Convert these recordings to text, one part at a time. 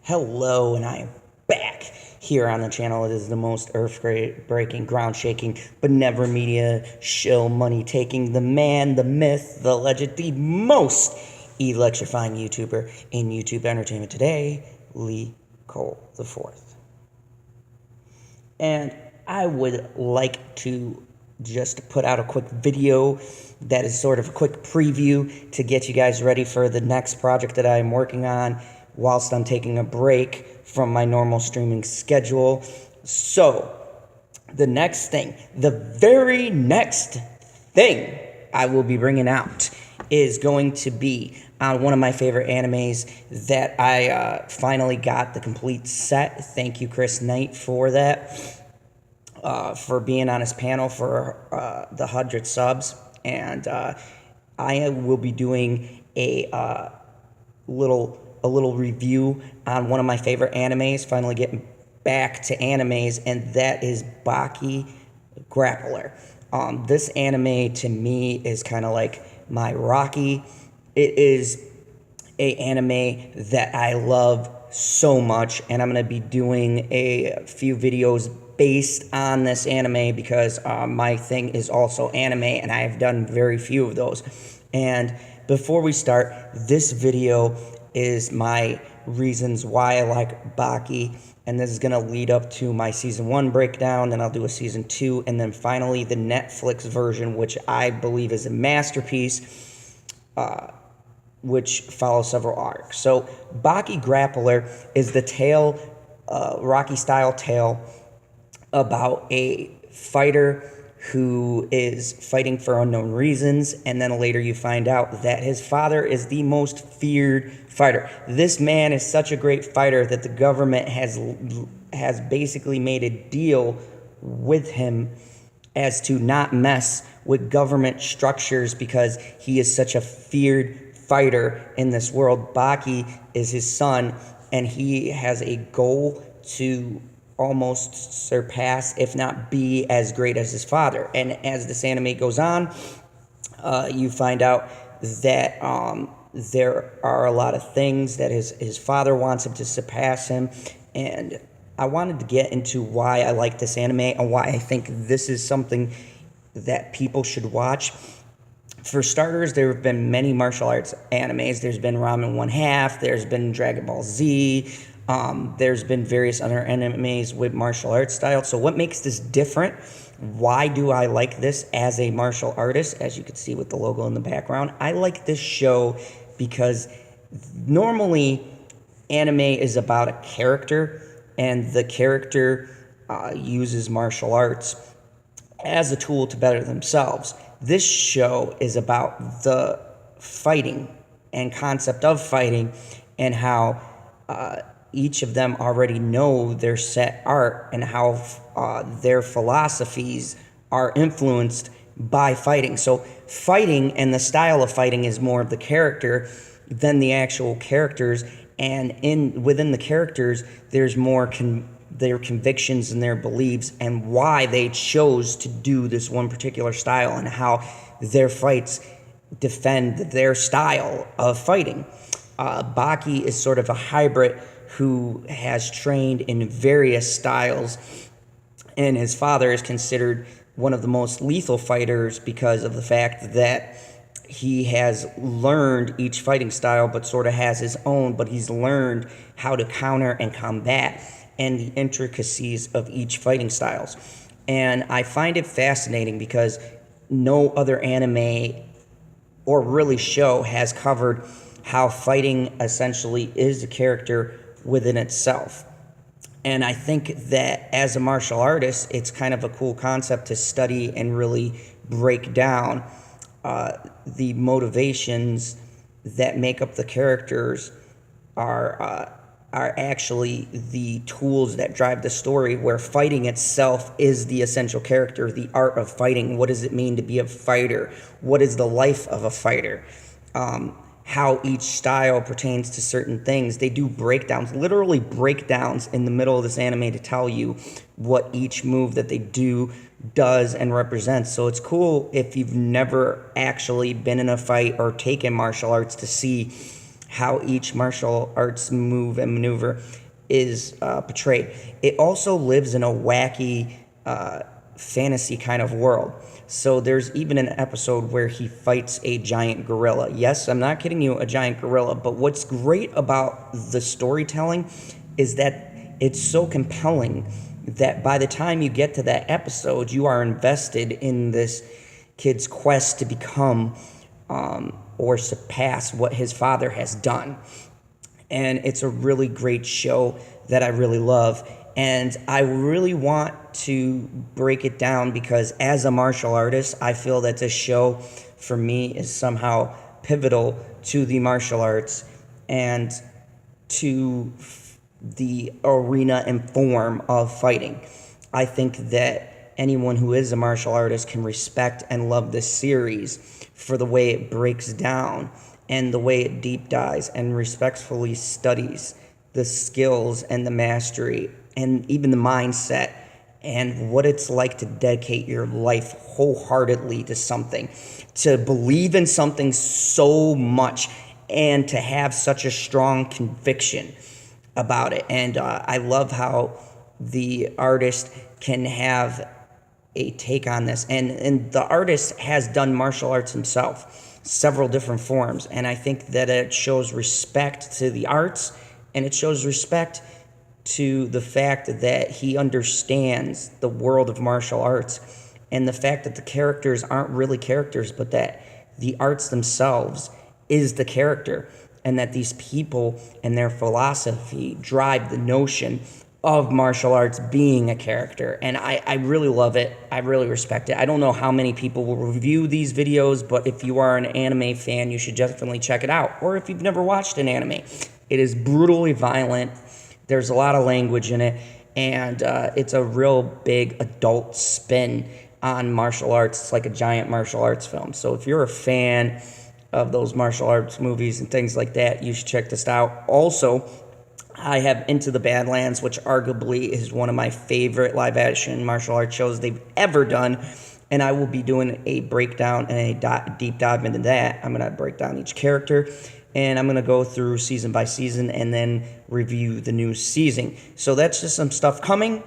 Hello, and I am back here on the channel. It is the most earth-breaking, ground-shaking, but never media show money-taking, the man, the myth, the legend, the most electrifying YouTuber in YouTube entertainment today, Lee Cole IV. And I would like to just put out a quick video that is sort of a quick preview to get you guys ready for the next project that I'm working on whilst I'm taking a break from my normal streaming schedule. So, the very next thing I will be bringing out is going to be on one of my favorite animes that I finally got the complete set. Thank you, Chris Knight, for that, for being on his panel for the 100 subs. And I will be doing a little review on one of my favorite animes, finally getting back to animes, and that is Baki the Grappler. This anime to me is kind of like my Rocky. It is a anime that I love so much, and I'm going to be doing a few videos based on this anime because my thing is also anime, and I have done very few of those. And before we start, this video is my reasons why I like Baki, and this is going to lead up to my season 1 breakdown, then I'll do a season 2, and then finally the Netflix version, which I believe is a masterpiece, which follows several arcs. So Baki Grappler is the tale, Rocky-style tale, about a fighter who is fighting for unknown reasons, and then later you find out that his father is the most feared fighter. This man is such a great fighter that the government has basically made a deal with him as to not mess with government structures because he is such a feared fighter in this world. Baki is his son, and he has a goal to almost surpass, if not be as great as his father. And as this anime goes on, you find out that there are a lot of things that his father wants him to surpass him. And I wanted to get into why I like this anime and why I think this is something that people should watch. For starters, there have been many martial arts animes. There's been Ramen One Half, there's been Dragon Ball Z, there's been various other animes with martial arts style. So what makes this different? Why do I like this as a martial artist? As you can see with the logo in the background, I like this show because normally anime is about a character, and the character uses martial arts as a tool to better themselves. This show is about the fighting and concept of fighting, and how each of them already know their set art, and how their philosophies are influenced by fighting. So fighting and the style of fighting is more of the character than the actual characters, and within the characters there's more their convictions and their beliefs and why they chose to do this one particular style, and how their fights defend their style of fighting. Baki is sort of a hybrid who has trained in various styles, and his father is considered one of the most lethal fighters because of the fact that he has learned each fighting style but sort of has his own, but he's learned how to counter and combat and the intricacies of each fighting styles. And I find it fascinating because no other anime or really show has covered how fighting essentially is a character within itself. And I think that as a martial artist, it's kind of a cool concept to study and really break down the motivations that make up the characters are actually the tools that drive the story, where fighting itself is the essential character, the art of fighting. What does it mean to be a fighter? What is the life of a fighter? How each style pertains to certain things. They do breakdowns, literally breakdowns in the middle of this anime to tell you what each move that they do does and represents. So it's cool if you've never actually been in a fight or taken martial arts to see how each martial arts move and maneuver is portrayed. It also lives in a wacky fantasy kind of world. So there's even an episode where he fights a giant gorilla. Yes, I'm not kidding you, a giant gorilla. But what's great about the storytelling is that it's so compelling that by the time you get to that episode, you are invested in this kid's quest to become or surpass what his father has done. And it's a really great show that I really love. And I really want to break it down because as a martial artist, I feel that this show for me is somehow pivotal to the martial arts and to the arena and form of fighting. I think that anyone who is a martial artist can respect and love this series for the way it breaks down and the way it deep dives and respectfully studies the skills and the mastery and even the mindset and what it's like to dedicate your life wholeheartedly to something, to believe in something so much and to have such a strong conviction about it. And I love how the artist can have a take on this. And the artist has done martial arts himself, several different forms. And I think that it shows respect to the arts and it shows respect to the fact that he understands the world of martial arts and the fact that the characters aren't really characters, but that the arts themselves is the character and that these people and their philosophy drive the notion of martial arts being a character. And I really love it. I really respect it. I don't know how many people will review these videos, but if you are an anime fan, you should definitely check it out. Or if you've never watched an anime, it is brutally violent. There's a lot of language in it, and it's a real big adult spin on martial arts. It's like a giant martial arts film. So if you're a fan of those martial arts movies and things like that, you should check this out. Also, I have Into the Badlands, which arguably is one of my favorite live-action martial arts shows they've ever done, and I will be doing a breakdown and a deep dive into that. I'm going to break down each character, and I'm going to go through season by season and then review the new season. So that's just some stuff coming.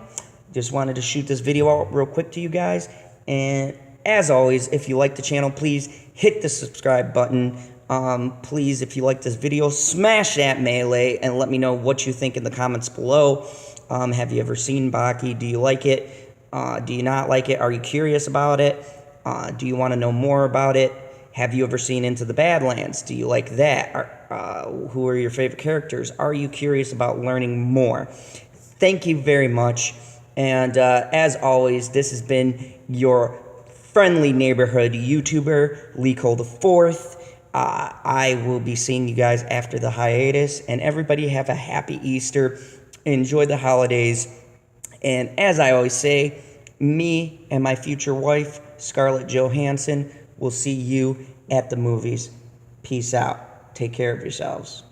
Just wanted to shoot this video out real quick to you guys. And as always, if you like the channel, please hit the subscribe button. Please, if you like this video, smash that melee and let me know what you think in the comments below. Have you ever seen Baki? Do you like it? Do you not like it? Are you curious about it? Do you want to know more about it? Have you ever seen Into the Badlands? Do you like that? Who are your favorite characters? Are you curious about learning more? Thank you very much. And as always, this has been your friendly neighborhood YouTuber, Liko the Fourth. I will be seeing you guys after the hiatus. And everybody have a happy Easter. Enjoy the holidays. And as I always say, me and my future wife, Scarlett Johansson, will see you at the movies. Peace out. Take care of yourselves.